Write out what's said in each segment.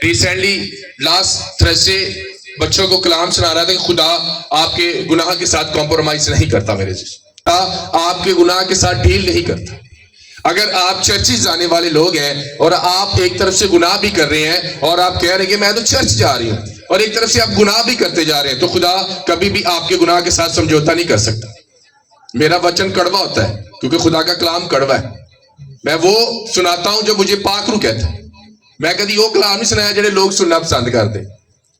Recently last Thursday بچوں کو کلام سنا رہا تھا کہ خدا آپ کے گناہ کے ساتھ کمپرومائز نہیں کرتا، میرے آپ کے گناہ کے ساتھ ڈیل نہیں کرتا۔ اگر آپ چرچز جانے والے لوگ ہیں اور آپ ایک طرف سے گناہ بھی کر رہے ہیں اور آپ کہہ رہے ہیں کہ میں تو چرچ جا رہی ہوں، اور ایک طرف سے آپ گناہ بھی کرتے جا رہے ہیں، تو خدا کبھی بھی آپ کے گناہ کے ساتھ سمجھوتا نہیں کر سکتا۔ میرا وچن کڑوا ہوتا ہے کیونکہ خدا کا کلام کڑوا ہے۔ میں وہ سناتا ہوں جو مجھے پاک روح کہتا ہے۔ میں کبھی وہ کلام نہیں سنایا جڑے لوگ سننا پسند کرتے،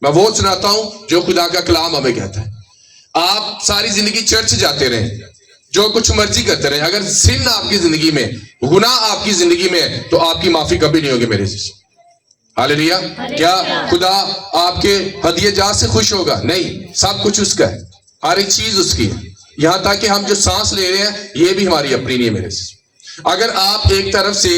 میں وہ سناتا ہوں جو خدا کا کلام ہمیں کہتا ہے۔ آپ ساری زندگی چرچ جاتے رہیں، جو کچھ مرضی کرتے رہیں، اگر سن آپ کی زندگی میں، گناہ آپ کی زندگی میں، تو آپ کی معافی کبھی نہیں ہوگی میرے سے۔ ہاللیلویا۔ کیا خدا آپ کے ہدیے جات سے خوش ہوگا؟ نہیں، سب کچھ اس کا ہے، ہر ایک چیز اس کی ہے، یہاں تک کہ ہم جو سانس لے رہے ہیں یہ بھی ہماری اپنی نہیں ہے میرے سے۔ اگر آپ ایک طرف سے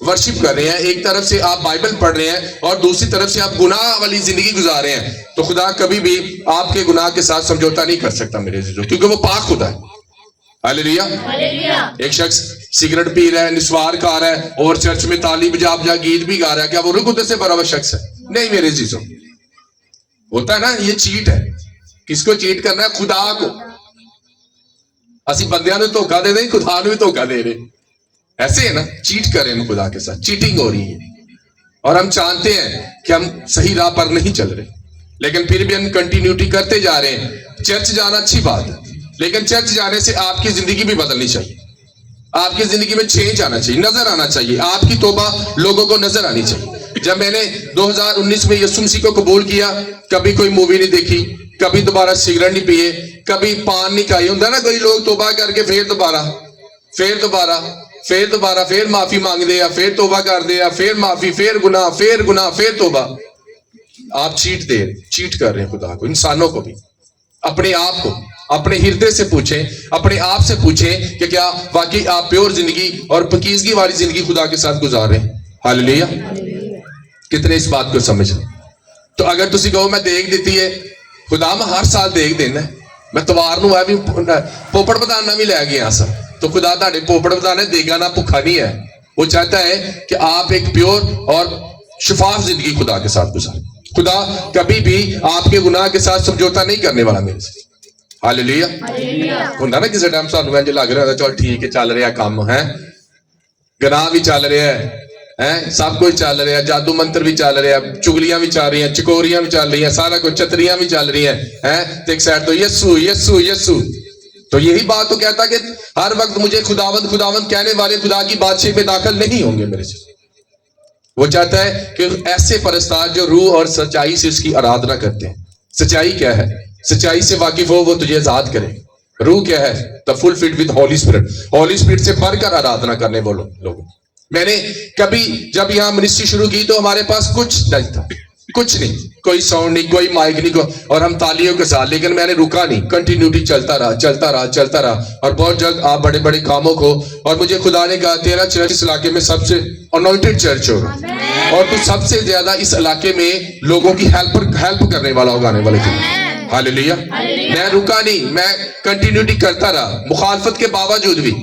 ورشپ کر رہے ہیں، ایک طرف سے آپ بائبل پڑھ رہے ہیں اور دوسری طرف سے آپ گناہ والی زندگی گزار رہے ہیں، تو خدا کبھی بھی آپ کے گناہ کے ساتھ سمجھوتا نہیں کر سکتا میرے عزیزو، کیونکہ وہ پاک خدا ہے۔ ہاللیلویا۔ ایک شخص سگریٹ پی رہا ہے، نسوار کھا رہا ہے اور چرچ میں تالی بجا بجا گیت بھی گا رہا ہے، کیا وہ روح القدس سے بھرا ہوا شخص ہے؟ نہیں میرے عزیزو۔ ہوتا ہے نا، یہ چیٹ ہے۔ کس کو چیٹ کرنا ہے؟ خدا کو۔ اسی بندیاں نے دھوکا دے دیں، خدا نے بھی دھوکا دے رہے، ایسے ہے نا، چیٹ کریں ہم خدا کے ساتھ، چیٹنگ ہو رہی ہے، اور ہم جانتے ہیں کہ ہم صحیح راہ پر نہیں چل رہے، لیکن پھر بھی ہم کنٹینیوٹی کرتے جا رہے ہیں۔ چرچ جانا اچھی بات ہے، لیکن چرچ جانے سے آپ کی زندگی بھی بدلنی چاہیے، آپ کی زندگی میں چینج آنا چاہیے، نظر آنا چاہیے، آپ کی توبہ لوگوں کو نظر آنی چاہیے۔ جب میں نے 2019 میں یسوع مسیح کو قبول کیا، کبھی کوئی مووی نہیں دیکھی، کبھی دوبارہ سگریٹ نہیں پیے، کبھی پان نہیں کھائی۔ ہوتا نا کوئی لوگ توبہ کر کے پھر دوبارہ پھر معافی مانگ دے، پھر توبہ کر دے، پھر معافی، پھر گناہ، پھر توبہ۔ آپ چیٹ کر رہے ہیں خدا کو، انسانوں کو بھی، اپنے آپ کو۔ اپنے ہردے سے پوچھیں، اپنے آپ سے پوچھیں کہ کیا واقعی آپ پیور زندگی اور پاکیزگی والی زندگی خدا کے ساتھ گزار رہے ہیں؟ ہاللیلویا۔ کتنے اس بات کو سمجھ رہے؟ تو اگر تسی کہو میں دیکھ دیتی ہے، خدا میں ہر سال دیکھ دینا ہے، میں توار نو ہے بھی پوپڑ بتانا بھی لے گیا سر، تو خدا تاڑے پوپڑ بتانے دے گا نہ بھوکا نہیں ہے۔ وہ چاہتا ہے کہ آپ ایک پیور اور شفاف زندگی خدا کے ساتھ گزاریں۔ خدا کبھی بھی آپ کے گناہ کے ساتھ سمجھوتا نہیں کرنے والا میرے سے۔ ہاللیلویا۔ ہوتا نا کسی ٹائم سانوں انج لگ رہا ہے چل ٹھیک ہے، چل رہا کام ہے، گناہ بھی چل رہا ہے، سب کچھ چل رہا ہے، جادو منتر بھی چل رہا ہے، چگلیاں بھی چل رہی ہیں، چکوریاں بھی چل رہی ہیں، سارا کچھ، چتریاں بھی چل رہی ہیں، تو ایک سائڈ تو یسو یسو یسو۔ تو یہی بات تو کہتا کہ ہر وقت مجھے خداوند خداوند کہنے والے خدا کی بادشاہی میں داخل نہیں ہوں گے میرے سے۔ وہ چاہتا ہے کہ ایسے پرستار جو روح اور سچائی سے اس کی آرادھنا کرتے ہیں۔ سچائی کیا ہے؟ سچائی سے واقف ہو، وہ تجھے آزاد کرے۔ روح کیا ہے؟ the fulfilled with Holy Spirit۔ Holy Spirit سے بڑھ کر آرادھنا کرنے وہ لوگ۔ میں نے کبھی جب یہاں منسٹری شروع کی تو ہمارے پاس کچھ نہیں تھا، کچھ نہیں، کوئی ساؤنڈ نہیں، کوئی مائک نہیں، اور ہم تالیوں کے ساتھ، لیکن میں نے رکا نہیں، کنٹینیوٹی چلتا رہا، اور بہت جلد آپ بڑے بڑے کاموں کو، اور مجھے خدا نے کہا تیرا چرچ اس علاقے میں سب سے انوائنٹڈ چرچ ہوگا، اور تو سب سے زیادہ اس علاقے میں لوگوں کی ہیلپ کرنے والا ہوگا آنے والے دن۔ ہاللیلویا۔ میں رکا نہیں، میں کنٹینیوٹی کرتا رہا، مخالفت کے باوجود بھی،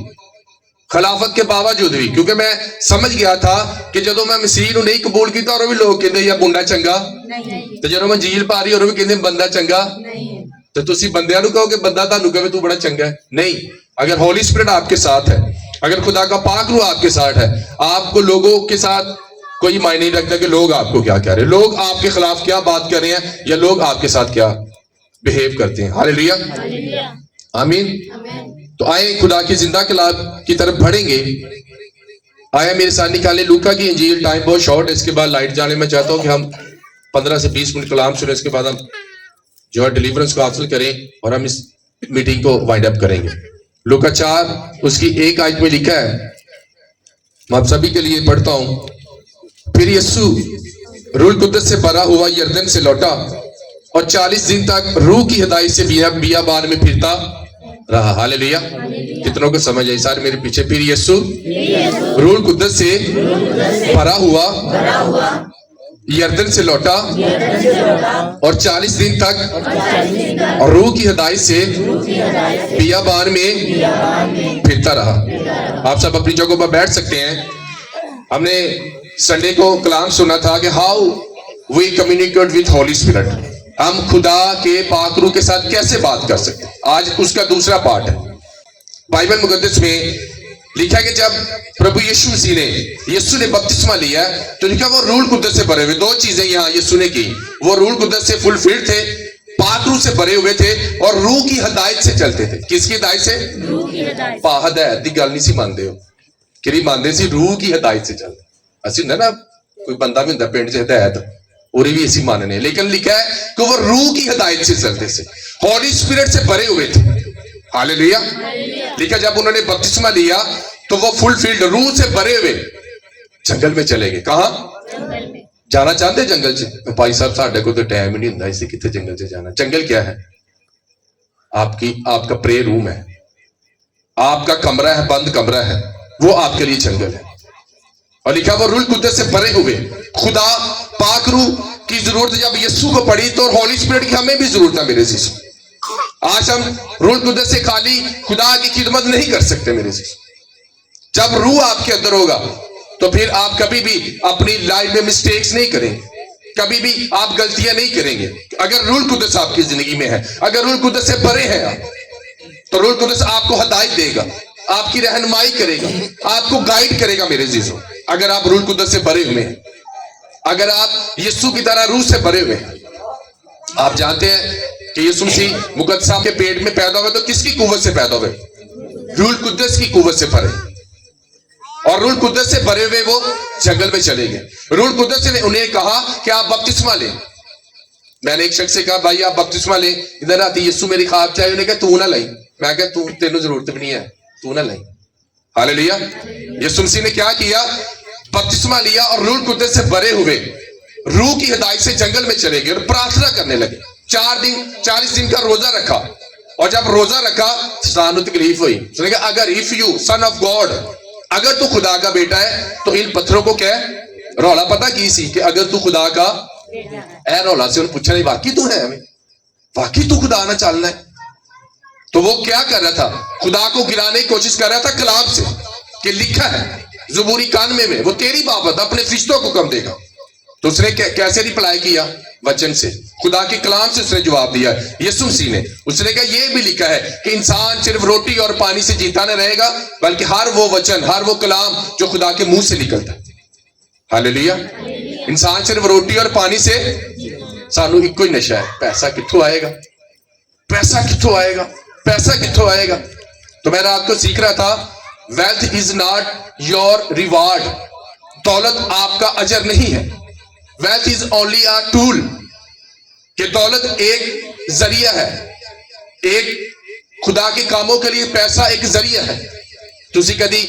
خلافت کے باوجود بھی، کیونکہ میں سمجھ گیا تھا کہ جدو میں مسیح نو نہیں قبول کیتا اور بھی لوگ کہتے یا بنڈا چنگا، تو جدو میں جیل پا رہی اور بھی کہتے بندہ چنگا، تو تسی بندیاں نو کہو کہ بندہ تانوں کہے تو بڑا چنگا ہے؟ نہیں۔ اگر ہولی اسپرٹ آپ کے ساتھ ہے، اگر خدا کا پاک روح آپ کے ساتھ ہے، آپ کو لوگوں کے ساتھ کوئی معنی نہیں رکھتا کہ لوگ آپ کو کیا کہہ رہے ہیں، لوگ آپ کے خلاف کیا بات کر رہے ہیں، یا لوگ آپ کے ساتھ کیا بہیو کرتے ہیں۔ ہاللیلویا، آمین۔ تو آئے خدا کی زندہ کلام کی طرف بڑھیں گے۔ آیا میرے ساتھ نکالے لوکا کی انجیل، ٹائم بہت شارٹ ہے، اس کے بعد لائٹ جانے میں چاہتا ہوں کہ ہم 15 سے 20 منٹ کلام سنیں، اس کے بعد ہم جو ہے ڈیلیورنس کو حاصل کریں اور ہم اس میٹنگ کو وائنڈ اپ کریں گے۔ لوکا 4 اس کی 1 آیت میں لکھا ہے، میں آپ سبھی کے لیے پڑھتا ہوں۔ پھر یسوع روح القدس سے بھرا ہوا یردن سے لوٹا اور 40 دن تک روح کی ہدایت سے بیابان میں پھرتا رہا۔ ہاللیلویا۔ کتنوں کو سمجھ آئی؟ سارے میرے پیچھے۔ پھر یسوع روح القدس سے بھرا ہوا یردن سے لوٹا اور 40 دن تک روح کی ہدایت سے بیابان میں پھرتا رہا۔ آپ سب اپنی جگہوں پر بیٹھ سکتے ہیں۔ ہم نے سنڈے کو کلام سنا تھا کہ how we communicate with Holy Spirit. ہم خدا کے پاک روح کے ساتھ کیسے بات کر سکتے ہیں؟ آج اس کا دوسرا پارٹ ہے. بائبل مقدس میں لکھا کہ جب پربھو یسوع مسیح نے بپتسمہ لیا تو لکھا وہ روح القدس سے بھرے ہوئے. دو چیزیں یہاں یسوع نے کی. وہ روح القدس سے فلفلڈ تھے, پاک روح سے بھرے ہوئے تھے, اور روح کی ہدایت سے چلتے تھے. کس کی ہدایت سے؟ روح کی ہدایت. ہدایت دی گل نہیں سی مانتے ہو کہ نہیں مانتے سی, روح کی ہدایت سے چلتے. اسی ہوں نا کوئی بندہ بھی ہوں پنڈ سے ہدایت اور بھی اسی ماننے, لیکن لکھا ہے کہ وہ روح کی ہدایت سے چلتے تھے, ہولی اسپرٹ سے بھرے ہوئے تھے. ہاللیلویا. لکھا جب انہوں نے بپتسمہ لیا تو وہ فل فیلڈ روح سے بھرے ہوئے جنگل میں چلے گئے. کہاں جانا چاہتے جنگل سے؟ بھائی صاحب ساڈے کو تو ٹائم ہی نہیں ہوندا اسے کتنے جنگل سے جانا. جنگل کیا ہے؟ آپ کا پرے روم ہے, آپ کا کمرہ ہے, بند کمرہ ہے, وہ آپ کے لیے جنگل ہے. اور لکھا وہ روح القدس سے بھرے ہوئے. خدا پاک روح کی ضرورت جب یسوع کو پڑی تو ہولی اسپرٹ کی ہمیں بھی ضرورت ہے میرے عزیز. آج ہم روح القدس سے خالی خدا کی خدمت نہیں کر سکتے میرے عزیز. جب روح آپ کے اندر ہوگا تو پھر آپ کبھی بھی اپنی لائف میں مسٹیکس نہیں کریں گے, کبھی بھی آپ غلطیاں نہیں کریں گے. اگر روح القدس آپ کی زندگی میں ہے, اگر روح القدس سے بھرے ہیں آپ, تو روح القدس آپ کو ہدایت دے گا, آپ کی رہنمائی کرے گا, آپ کو گائیڈ کرے گا میرے عزیزوں. اگر آپ روح القدس سے بھرے ہوئے ہیں, اگر آپ یسوع کی طرح روح سے بھرے ہوئے ہیں. آپ جانتے ہیں کہ یسوع مسیح مقدس کے پیٹ میں پیدا ہوئے تو کس کی قوت سے پیدا ہوئے؟ روح القدس کی قوت سے بھرے. اور روح القدس سے بھرے ہوئے وہ جنگل میں چلے گئے. روح القدس نے انہیں کہا کہ آپ بپتسمہ لیں. میں نے ایک شخص سے کہا بھائی آپ بپتسمہ لیں, ادھر آتی یسوع میری خواب چاہیے. انہیں کہا تو نہ لیں. میں کہا تینوں ضرورت بھی نہیں ہے, تو نہ لیں. ہاللیلویا. یسوع مسیح نے کیا کیا؟ بپتسمہ لیا اور روح القدس سے بھرے ہوئے روح کی ہدایت سے جنگل میں چلے گئے اور پرارتھنا کرنے لگے. 40 دن کا روزہ رکھا, اور جب روزہ رکھا سانو تکلیف ہوئی. اس نے کہا اگر if you son of God, اگر تو خدا کا بیٹا ہے تو ان پتھروں کو کیا ہے؟ رولا پتا کی سی کہ اگر تو خدا کا اے رولا سے انہوں پوچھا نہیں واقعی تو ہے, ہمیں واقعی تو خدا نہ چلنا ہے. تو وہ کیا کر رہا تھا؟ خدا کو گرانے کی کوشش کر رہا تھا کلام سے کہ لکھا ہے زبوری 91 میں وہ تیری بابت اپنے فرشتوں کو حکم دے گا. تو اس نے کیسے رپلائی کیا؟ وچن سے, خدا کے کلام سے اس نے جواب دیا. یسوع مسیح نے اس نے کہا یہ بھی لکھا ہے کہ انسان صرف روٹی اور پانی سے جیتا نہ رہے گا بلکہ ہر وہ وچن, ہر وہ کلام جو خدا کے منہ سے نکلتا ہے. ہاللیلویا. انسان صرف روٹی اور پانی سے, سانو ایک کوئی نشہ ہے, پیسہ کتھوں آئے گا, پیسہ کتھوں آئے گا, پیسہ کتھوں آئے گا. تو میں رات کو سیکھ رہا تھا wealth is not your reward, دولت آپ کا اجر نہیں ہے. Wealth is only a tool, کہ دولت ایک ذریعہ ہے, ایک خدا کے کاموں کے لیے پیسہ ایک ذریعہ ہے. تسی کدی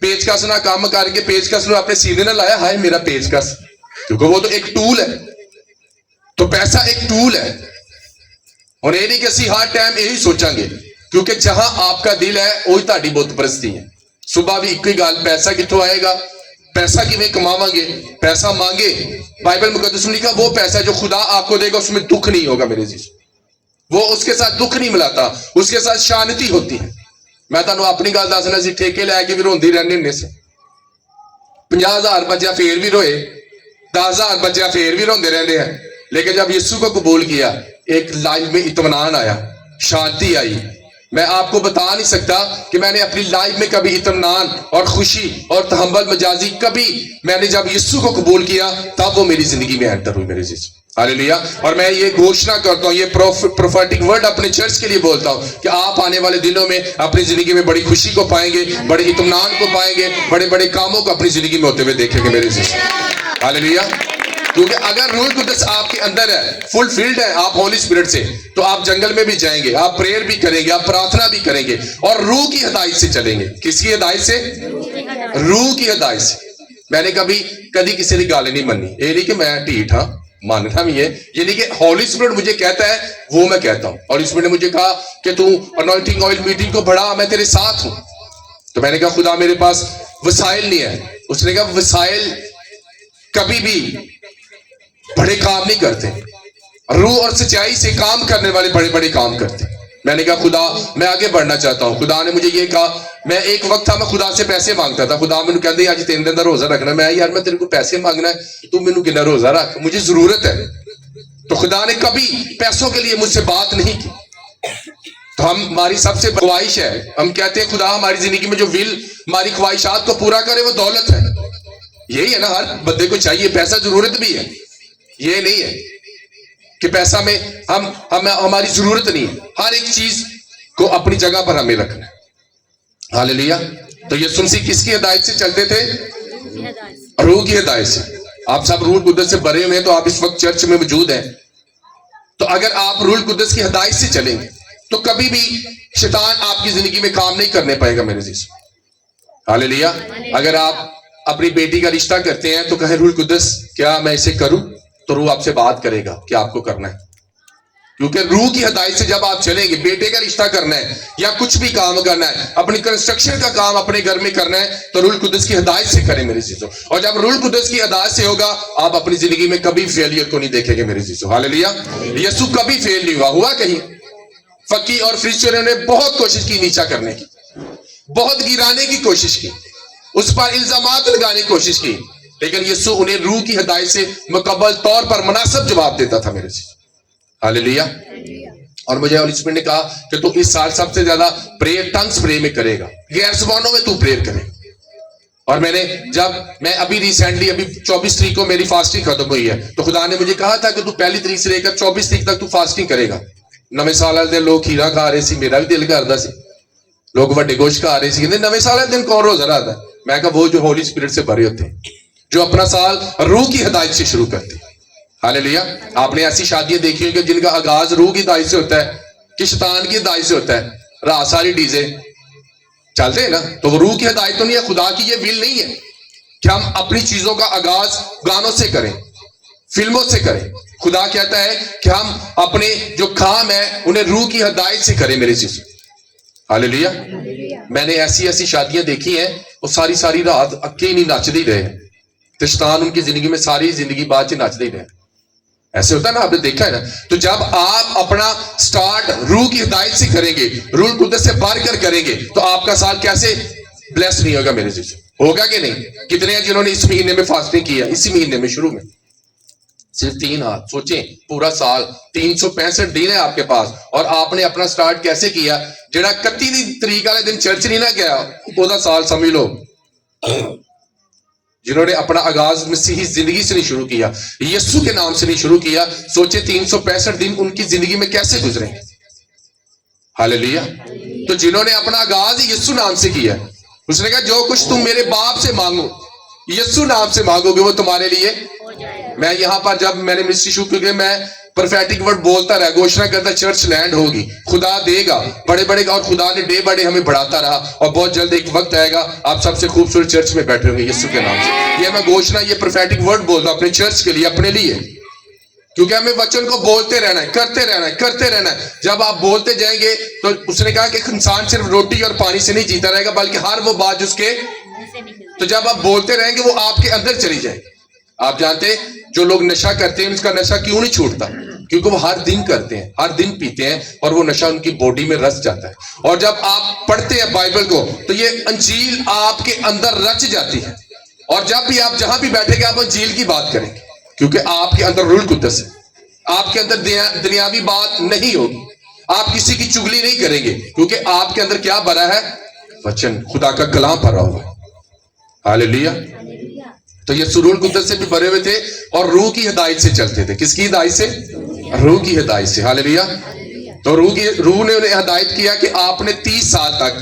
پیچکس نہ کام کر کے پیچکس نو اپنے سینے نہ لایا ہائے میرا پیچکس, کیونکہ وہ تو ایک ٹول ہے. تو پیسہ ایک ٹول ہے. اور یہ نہیں کہ اسی ہر ٹائم یہی سوچیں گے, کیونکہ جہاں آپ کا دل ہے وہی تہاڈی بت پرستی ہے. صبح بھی ایک ہی گل, پیسہ کتوں آئے گا, پیسہ کیویں کماواں گے, پیسہ مانگے. بائبل مقدس میں لکھا وہ پیسہ جو خدا آپ کو دے گا اس میں دکھ نہیں ہوگا میرے عزیز. وہ اس کے ساتھ دکھ نہیں ملاتا, اس کے ساتھ شانتی ہوتی ہے. میں تانوں اپنی گل دسنا, سی ٹھیکے لے کے بھی روندی رہنے ہونے سے. 50,000 بچہ پھر بھی روئے, 10,000 بچہ پھر بھی روندے رہتے ہیں. لیکن جب یسوع کو قبول کیا ایک لائف میں اطمینان آیا, شانتی آئی. میں آپ کو بتا نہیں سکتا کہ میں نے اپنی لائف میں کبھی اطمینان اور خوشی اور تحمل مجازی کبھی, میں نے جب یسوع کو قبول کیا تب وہ میری زندگی میں انٹر ہوئی میرے عزیز. ہاللیلویا. اور میں یہ گھوشنا کرتا ہوں, یہ پروفیٹک ورڈ اپنے چرچ کے لیے بولتا ہوں کہ آپ آنے والے دنوں میں اپنی زندگی میں بڑی خوشی کو پائیں گے, بڑے اطمینان کو پائیں گے, بڑے بڑے کاموں کو اپنی زندگی میں ہوتے ہوئے دیکھیں گے میرے عزیز. ہاللیلویا. کیونکہ اگر روح القدس آپ کے اندر ہے, فل فیلڈ ہے آپ ہولی اسپرٹ سے, تو آپ جنگل میں بھی جائیں گے, آپ پریئر بھی کریں گے, آپ پرارتھنا بھی کریں گے, اور روح کی ہدایت سے چلیں گے. کس کی ہدایت سے؟ روح کی ہدایت سے. میں نے کبھی کسی کی گل نہیں منی. یہ نہیں کہ میں ٹھیٹ ہاں, ماننا بھی ہے. یہ نہیں کہ ہولی اسپرٹ مجھے کہتا ہے وہ میں کہتا ہوں. ہولی اسپرٹ نے مجھے کہا کہ تو انوائنٹنگ آئل میٹنگ کو بڑھا, میں تیرے ساتھ ہوں. تو میں نے کہا خدا میرے پاس وسائل نہیں ہے. اس نے کہا وسائل کبھی بھی بڑے کام نہیں کرتے, روح اور سچائی سے کام کرنے والے بڑے بڑے کام کرتے. میں نے کہا خدا میں آگے بڑھنا چاہتا ہوں. خدا نے مجھے یہ کہا میں ایک وقت تھا میں خدا سے پیسے مانگتا تھا, خدا مینوں کہندے اج 3 دن دا روزہ رکھنا, میں یار میں تیرے کو پیسے مانگنا ہے, تو مینوں کنا روزہ رکھ, مجھے ضرورت ہے. تو خدا نے کبھی پیسوں کے لیے مجھ سے بات نہیں کی. تو ہماری سب سے خواہش ہے, ہم کہتے ہیں خدا ہماری زندگی میں جو ول ہماری خواہشات کو پورا کرے وہ دولت ہے. یہی ہے نا, ہر بندے کو چاہیے, پیسہ ضرورت بھی ہے, یہ نہیں ہے کہ پیسہ میں ہماری ضرورت نہیں ہے, ہر ایک چیز کو اپنی جگہ پر ہمیں رکھنا ہے. ہاللیلویہ. تو یسوع مسیح کس کی ہدایت سے چلتے تھے؟ روح کی ہدایت سے. آپ سب روح القدس سے بھرے ہوئے ہیں, تو آپ اس وقت چرچ میں موجود ہیں. تو اگر آپ روح القدس کی ہدایت سے چلیں گے تو کبھی بھی شیطان آپ کی زندگی میں کام نہیں کرنے پائے گا میرے عزیز. ہاللیلویہ. اگر آپ اپنی بیٹی کا رشتہ کرتے ہیں تو کہیں روح القدس کیا میں اسے کروں, تو روح آپ سے بات کرے گا کہ آپ کو کرنا ہے. کیونکہ روح کی ہدایت سے جب آپ چلیں گے, بیٹے کا رشتہ کرنا ہے یا کچھ بھی کام کرنا ہے, اپنی کنسٹرکشن کا کام اپنے گھر میں کرنا ہے, تو روح القدس کی ہدایت سے کریں میرے عزیزو. اور جب روح القدس کی ہدایت سے ہوگا, آپ اپنی زندگی میں کبھی فیلئر کو نہیں دیکھیں گے میرے عزیزو. ہاللیلویہ. یسوع کبھی فیل نہیں ہوا کہیں. فقی اور فرشتوں نے بہت کوشش کی نیچا کرنے کی, بہت گرانے کی کوشش کی, اس پر الزامات لگانے کی کوشش کی, لیکن یسوع انہیں روح کی ہدایت سے مکمل طور پر مناسب جواب دیتا تھا میرے عزیزو. ہاللیلویہ. اور مجھے ہولی اسپرٹ نے کہا کہ تو اس سال سب سے زیادہ پریئر ٹنگز پرے میں کرے گا, غیر زبانوں میں تو پریئر کرے. اور میں ابھی ریسنٹلی 24 تاریخ کو میری فاسٹنگ ختم ہوئی ہے, تو خدا نے مجھے کہا تھا کہ تو 1 تاریخ سے لے کر 24 تاریخ تک تو فاسٹنگ کرے گا. نویں سال والے دن لوگ کھیرا کھا رہے سی, میرا بھی دل کردا سی, لوگ وڈے گوشت کھا رہے سی, کہتے نویں سال والے دن کون روزہ رکھتا ہے؟ میں کہا وہ جو ہولی اسپرٹ سے بھرے ہوتے ہیں, جو اپنا سال روح کی ہدایت سے شروع کرتے ہیں. ہاللیلویہ. آپ نے ایسی شادیاں دیکھی ہیں کہ جن کا آغاز روح کی ہدایت سے ہوتا ہے کہ شیطان کی ہدایت سے ہوتا ہے. رات ساری ڈیزے چلتے ہیں نا, تو وہ روح کی ہدایت تو نہیں ہے, خدا کی یہ ول نہیں ہے کہ ہم اپنی چیزوں کا آغاز گانوں سے کریں, فلموں سے کریں. خدا کہتا ہے کہ ہم اپنے جو کام ہے انہیں روح کی ہدایت سے کریں میرے چیز. ہاللیلویہ. میں نے ایسی شادیاں دیکھی ہیں, وہ ساری رات اکے نہیں نچتے ہی رہے, تو شیطان ان کی زندگی میں ساری زندگی بعد سے نچتے ہی رہے. ایسے ہوتا ہے نا, آپ نے دیکھا ہے نا. تو جب آپ اپنا سٹارٹ روح کی ہدایت سے کریں گے, روح القدس سے بڑھ کر کریں گے, تو آپ کا سال کیسے بلیس نہیں ہوگا میرے جیسے, ہوگا کہ نہیں؟ کتنے ہیں جنہوں نے اس مہینے میں فاسٹنگ کیا, اسی مہینے میں شروع میں صرف 3 ہاتھ. سوچیں پورا سال 365 دن ہے آپ کے پاس, اور آپ نے اپنا سٹارٹ کیسے کیا؟ جڑا 31 تاریخ والے دن چرچ نہیں نہ گیا, وہ سال سمجھ لو. جنہوں نے اپنا آغاز مسیحی زندگی سے نہیں شروع کیا, یسوع کے نام سے نہیں شروع کیا, سوچے 365 دن ان کی زندگی میں کیسے گزریں گے. ہاللیلویہ. تو جنہوں نے اپنا آغاز یسوع نام سے کیا, اس نے کہا جو کچھ تم میرے باپ سے مانگو یسوع نام سے مانگو گے وہ تمہارے لیے. میں یہاں پر جب میں نے منسٹری شروع کی, میں پروفیٹک ورڈ بولتا رہا, گھوشنا کرتا چرچ لینڈ ہوگی, خدا دے گا, بڑے گا, اور خدا نے ڈے بائی ڈے ہمیں بڑھاتا رہا, اور بہت جلد ایک وقت آئے گا آپ سب سے خوبصورت چرچ میں بیٹھے ہوں گے یسوع کے نام سے. یہ میں گھوشنا, یہ پروفیٹک ورڈ بولتا ہوں اپنے چرچ کے لیے, اپنے لیے, کیونکہ ہمیں وچن کو بولتے رہنا ہے, کرتے رہنا ہے. جب آپ بولتے جائیں گے تو اس نے کہا کہ انسان صرف روٹی اور پانی سے نہیں جیتا رہے گا, بلکہ ہر وہ بات جس کے, تو جب آپ بولتے رہیں گے وہ آپ کے اندر چلی جائے گی. آپ جانتے ہیں جو لوگ نشہ کرتے ہیں اس کا نشہ کیوں نہیں چھوٹتا؟ کیونکہ وہ ہر دن کرتے ہیں, ہر دن پیتے ہیں, اور وہ نشہ ان کی باڈی میں رچ جاتا ہے. اور جب آپ پڑھتے ہیں بائبل کو تو یہ انجیل آپ کے اندر رچ جاتی ہے, اور جب بھی آپ جہاں بھی بیٹھیں گے آپ انجیل کی بات کریں گے, کیونکہ آپ کے اندر روح القدس ہے. آپ کے اندر دنیاوی بات نہیں ہوگی, آپ کسی کی چگلی نہیں کریں گے, کیونکہ آپ کے اندر کیا بھرا ہے؟ وچن, خدا کا کلام بھرا ہوا ہے. ہاللیلویہ. تو یہ روح القدس سے بھی بھرے ہوئے تھے اور روح کی ہدایت سے چلتے تھے. کس کی ہدایت سے؟ روح کی ہدایت سے. ہاللیلویہ. تو روح نے انہیں ہدایت کیا کہ آپ نے 30 سال تک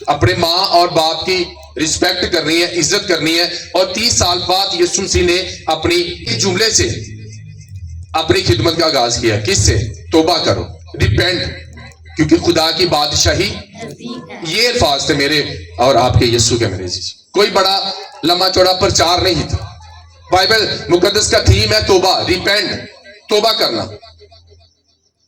اپنے ماں اور باپ کی رسپیکٹ کرنی ہے, عزت کرنی ہے, اور 30 سال بعد یسوع مسیح نے اپنی جملے سے اپنی خدمت کا آغاز کیا. کس سے؟ توبہ کرو, ریپینٹ, کیونکہ خدا کی بادشاہی. یہ الفاظ تھے میرے اور آپ کے یسوع کے میرے عزیز. کوئی بڑا لمبا چوڑا پرچار نہیں تھا. بائبل مقدس کا تھیم ہے توبہ, ریپینٹ, توبہ کرنا,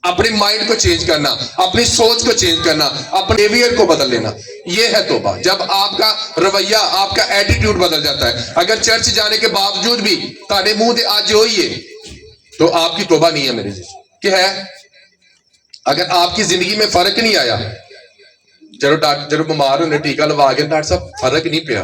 اپنے مائنڈ کو چینج کرنا, اپنی سوچ کو چینج کرنا, اپنے بیہیویئر کو بدل لینا. یہ ہے توبہ. جب آپ کا رویہ, آپ کا ایٹیٹیوڈ بدل جاتا ہے. اگر چرچ جانے کے باوجود بھی تاڑے منہ دے آج ہوئیے, تو آپ کی توبہ نہیں ہے میرے عزیز. کیا ہے؟ اگر آپ کی زندگی میں فرق نہیں آیا ਜਦੋਂ ਬਿਮਾਰ ਹੁੰਦੇ ਟੀਕਾ ਲਵਾ ਕੇ ਡਾਕਟਰ ਸਾਹਿਬ ਫਰਕ ਨਹੀਂ ਪਿਆ,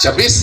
26,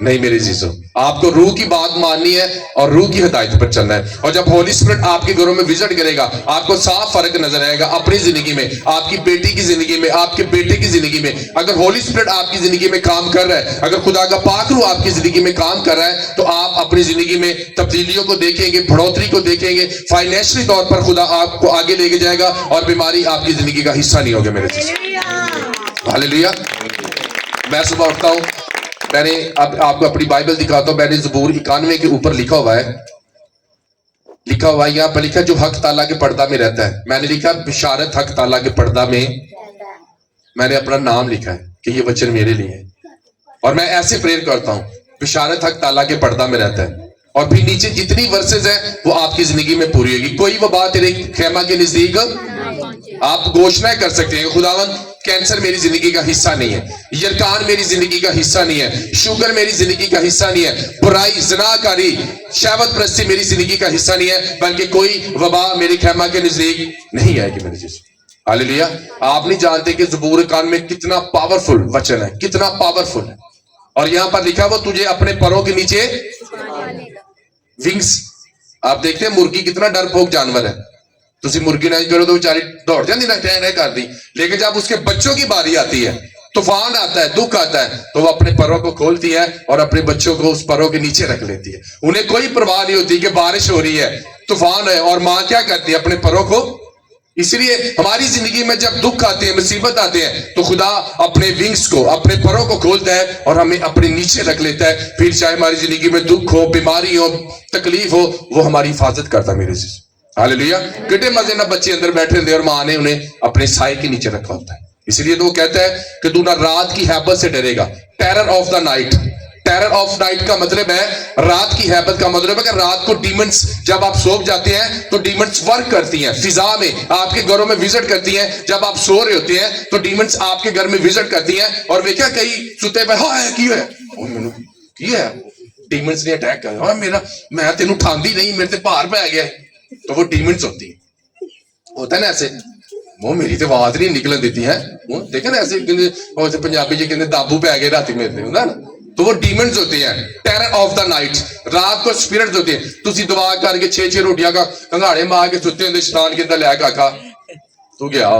نہیں میرے عزیزوں، آپ کو روح کی بات ماننی ہے اور روح کی ہدایت پر چلنا ہے. اور جب ہولی اسپرٹ آپ کے گھروں میں وزٹ کرے گا آپ کو صاف فرق نظر آئے گا اپنی زندگی میں، آپ کی بیٹی کی زندگی میں، آپ کے بیٹے کی زندگی میں. اگر ہولی اسپرٹ آپ کی زندگی میں کام کر رہا ہے، اگر خدا کا پاک روح آپ کی زندگی میں کام کر رہا ہے، تو آپ اپنی زندگی میں تبدیلیوں کو دیکھیں گے، بڑھوتری کو دیکھیں گے. فائنینشلی طور پر خدا آپ کو آگے لے کے جائے گا اور بیماری آپ کی زندگی کا حصہ نہیں ہوگا میرے عزیزوں. ہاللیلویہ. میں صبح اٹھتا ہوں، میں نے اب آپ کو اپنی بائبل دکھاتا ہوں. میں نے زبور 91 کے اوپر لکھا ہوا ہے یہاں پر لکھا جو حق تعالیٰ کے پردہ میں رہتا ہے. میں نے لکھا بشارت حق تعالیٰ کے پردہ میں. میں نے اپنا نام لکھا ہے کہ یہ وچن میرے لیے ہے اور میں ایسے پریئر کرتا ہوں بشارت حق تعالیٰ کے پردہ میں رہتا ہے. اور پھر نیچے جتنی ورسز ہیں وہ آپ کی زندگی میں پوری ہوگی. کوئی وبا تیرے خیمہ کے نزدیک آپ گھوشنا کر سکتے ہیں خداوند کینسر میری زندگی کا حصہ نہیں ہے، یرکان میری زندگی کا حصہ نہیں ہے، شوگر میری زندگی کا حصہ نہیں ہے، برائی، زناکاری، شہوت پرستی میری زندگی کا حصہ نہیں ہے، بلکہ کوئی وبا میری خیمہ کے نزدیک نہیں آئے گی میرے جس. ہاللیلویہ. آپ نہیں جانتے کہ زبور کان میں کتنا پاورفل وچن ہے، کتنا پاورفل ہے. اور یہاں پر لکھا وہ تجھے اپنے پروں کے نیچے ونگز. آپ دیکھتے ہیں مرغی کتنا ڈرپوک جانور ہے، تسی مرغی نہیں کرو تو بیچاری دوڑ جاندی نہ ٹہ کر دی. لیکن جب اس کے بچوں کی باری آتی ہے، طوفان آتا ہے، دکھ آتا ہے، تو وہ اپنے پروں کو کھولتی ہے اور اپنے بچوں کو اس پروں کے نیچے رکھ لیتی ہے. انہیں کوئی پرواہ نہیں ہوتی کہ بارش ہو رہی ہے، طوفان ہے، اور ماں کیا کرتی ہے اپنے پروں کو. اس لیے ہماری زندگی میں جب دکھ آتے ہیں، مصیبت آتے ہیں، تو خدا اپنے ونگز کو، اپنے پروں کو کھولتا ہے اور ہمیں اپنے نیچے رکھ لیتا ہے. پھر چاہے ہماری زندگی میں دکھ ہو، بیماری ہو، تکلیف ہو، وہ ہماری حفاظت کرتا ہے میرے عزیز. ہاللیلویہ. کتنے مزے نہ بچے اندر بیٹھے ہوتے ہیں اور ماں نے انہیں اپنے سائے کے نیچے رکھا ہوتا ہے. اس لیے تو وہ کہتا ہے کہ تو نہ رات کی ہیبت سے ڈرے گا. Terror of the night. Terror of night کا مطلب ہے رات کی ہیبت کا مطلب ہے کہ رات کو ڈیمنز جب آپ سو جاتے ہیں تو ڈیمنز ورک کرتی ہیں فضا میں، آپ کے گھروں میں وزٹ کرتی ہیں. جب آپ سو رہے ہوتے ہیں تو ڈیمنز آپ کے گھر میں وزٹ کرتی ہیں. اور دیکھا کئی ستے پہ ہاں کی ہے کی ہے ڈیمنز نے اٹیک کر میرا، میں تینوں اٹھاندی نہیں، میرے تے بھار پہ گیا. تو وہ ڈیمنز ہوتی ہیں. ہوتا ہے نا ایسے وہ میری تو آواز نہیں نکلن دیتی ہے. دیکھیں نا ایسے پنجابی جی کہتے دابو پہ گئے راتی میرے ہوتا نا، تو وہ ڈیمنز ہوتے ہیں. Terror of the night. رات کو اسپرٹس ہوتے ہیں. تسی دعا کر کے 6 روٹیاں کا کنگاڑے مار کے ستے ہیں شیطان کے اندر لے کے آکھا تو گیا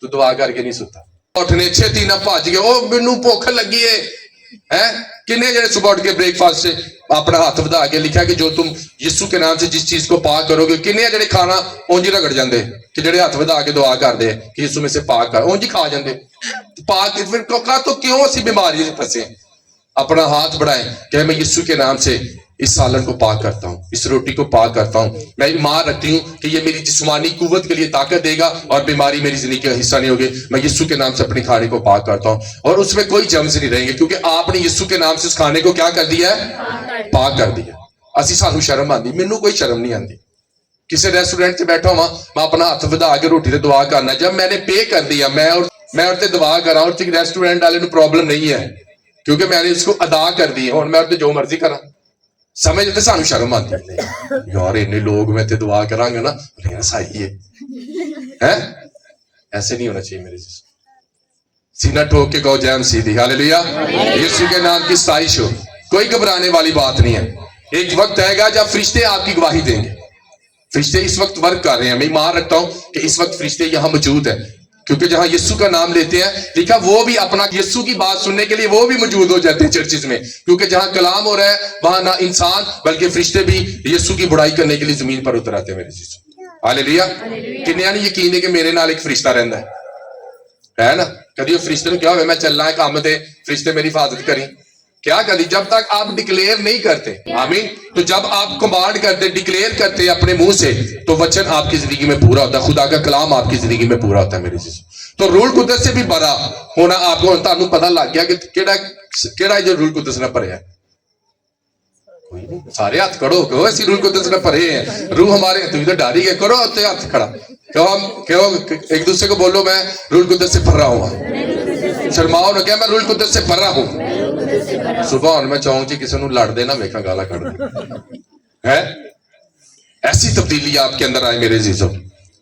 تو دعا کر کے نہیں ستا. اٹھنے 6 نہ بھج گئے او مینوں بھوک لگی ہے. کنے جڑے صبح اٹھ کے بریک فاسٹ سے اپنا ہاتھ بدا کے لکھا کہ جو تم یسوع کے نام سے جس چیز کو پاک کرو گے. کنے جڑے کھانا اونج رگڑ جاندے کہ جڑے ہاتھ بدا کے دعا کر دے کہ یسوع میں سے پاک کر، اونج کھا جاندے پاک. پھر تو کیوں اسی بیماری سے پھنسے. اپنا ہاتھ بڑھائیں کہ میں یسوع کے نام سے اس سالن کو پاک کرتا ہوں، اس روٹی کو پاک کرتا ہوں. میں ایمان رکھتی ہوں کہ یہ میری جسمانی قوت کے لیے طاقت دے گا اور بیماری میری زندگی کا حصہ نہیں ہوگی. میں یسوع کے نام سے اپنی کھانے کو پاک کرتا ہوں اور اس میں کوئی جرمز نہیں رہیں گے، کیونکہ آپ نے یسوع کے نام سے اس کھانے کو کیا کر دیا ہے؟ پاک کر دیا. اسی سانو شرم آندی، مینوں کوئی شرم نہیں آندی. کسی ریسٹورینٹ سے بیٹھا ہوا میں اپنا ہاتھ بدا کے روٹی تے دعا کرنا. جب میں نے پے کر دیا میں اور تے دعا کر رہا ہوں اور ریسٹورینٹ والے نوں پرابلم نہیں ہے کیونکہ میں نے اس کو ادا کر دی اور میں جو مرضی کرا. سمجھتے سانو شرم آتی ہے یار اتنے لوگ میں تے دعا کراں گا نا صحیح ہے. ایسے نہیں ہونا چاہیے میرے جیسے. سینہ ٹھوک کے کہو جے مسیح دی. ہاللیلویہ. یسوع کے نام کی ستائش ہو. کوئی گھبرانے والی بات نہیں ہے. ایک وقت آئے گا جب فرشتے آپ کی گواہی دیں گے. فرشتے اس وقت ورک کر رہے ہیں. میں ایمان رکھتا ہوں کہ اس وقت فرشتے یہاں موجود ہیں کیونکہ جہاں یسوع کا نام لیتے ہیں لکھا وہ بھی اپنا یسوع کی بات سننے کے لیے وہ بھی موجود ہو جاتے ہیں چرچز میں. کیونکہ جہاں کلام ہو رہا ہے وہاں نہ انسان بلکہ فرشتے بھی یسوع کی بڑائی کرنے کے لیے زمین پر اتر آتے ہیں میرے جیسو. ہاللیلویہ. کنیا نہیں یقین ہے کہ میرے نال ایک فرشتہ رہندا ہے نا. کدی وہ فرشتے نے کیا ہوئے میں چلنا ہے کام تے فرشتے میری حفاظت کریں کیا کدی جب تک آپ ڈکلیئر نہیں کرتے. آمین. تو جب آپ کمانڈ کرتے ڈکلیئر کرتے اپنے منہ سے تو وچن آپ کی زندگی میں پورا ہوتا ہے. خدا کا کلام آپ کی زندگی میں پورا ہوتا ہے میرے جیسو. تو روح القدس سے بھی بڑا ہونا آپ کو تانوں پتہ لگ گیا کہ کیڑا جو روح القدس نے بھریا ہے. کوئی نہیں سارے ہاتھ کھڑو کہ اسی روح القدس نے بھرے ہیں. روح ہمارے تم تو ڈر ہی گئے کرو تے ہاتھ کھڑا کہو ایک دوسرے کو بولو میں روح القدس سے بھر رہا ہوں. شرماؤ نہ کہ میں روح القدس سے بھر رہا ہوں. صبح میں چاہوں جی کسی نوں لڑ دینا ویکھاں گالا کھڑ دے ہے. ایسی تبدیلی آپ کے اندر آئے میرے عزیزو.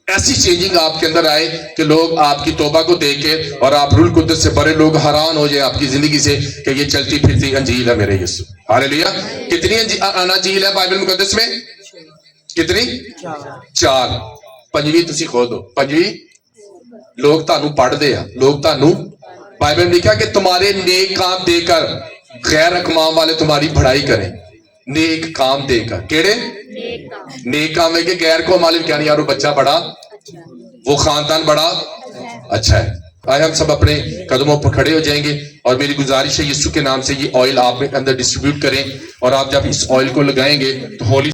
ایسی چینجنگ آپ کے اندر آئے کہ لوگ آپ کی توبہ کو دیکھ کے اور آپ روح القدس سے بڑے لوگ حیران ہو جائے آپ کی زندگی سے کہ یہ چلتی پھرتی انجیل ہے میرے یسوع. ہاللیلویہ. کتنی اناجیل ہے بائبل مقدس میں؟ کتنی؟ 4. پنجویں تسی کھولو. پنجویں لوگ تانوں پڑھ دے ہیں, لوگ تانوں بائبل میں لکھا کہ تمہارے نیک کام دے کر غیر اقوام والے تمہاری بڑائی کریں. نیک کام دے کر. کیڑے نیک کام ہے کہ غیر قوم والے کیا نہیں یارو بچہ بڑا, وہ خاندان بڑا اچھا ہے. آئے ہم سب اپنے قدموں پر کھڑے ہو جائیں گے اور میری گزارش ہے یسوع کے نام سے یہ آئل آپ کے اندر ڈسٹریبیوٹ کریں, اور آپ جب اس آئل کو لگائیں گے تو ہولی